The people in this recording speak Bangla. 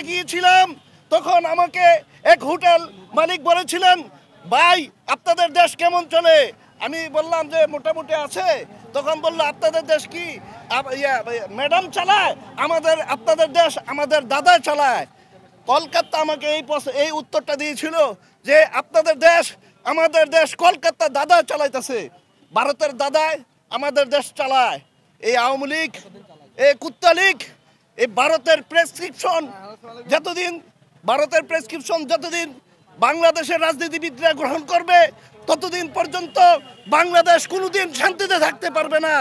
গিয়েছিলাম তখন আমাকে এক হোটেল মালিক বলেছিলেন, ভাই আপনাদের দেশ কেমন চলে? আমি বললাম যে মোটামুটি আছে। তখন বললো আপনাদের দেশ কি ম্যাডাম চালায়? আপনাদের দেশ আমাদের দাদা চালায়। কলকাতা আমাকে এই উত্তরটা দিয়েছিল যে আমাদের দেশ কলকাতা দাদা চালাইতেছে, ভারতের দাদায় আমাদের দেশ চালায়। এই আওয়ামী লীগ, এই কুত্তা লীগ, এই ভারতের প্রেসক্রিপশন যতদিন বাংলাদেশের রাজনীতিবিদরা গ্রহণ করবে ততদিন পর্যন্ত বাংলাদেশ কোনোদিন শান্তিতে থাকতে পারবে না।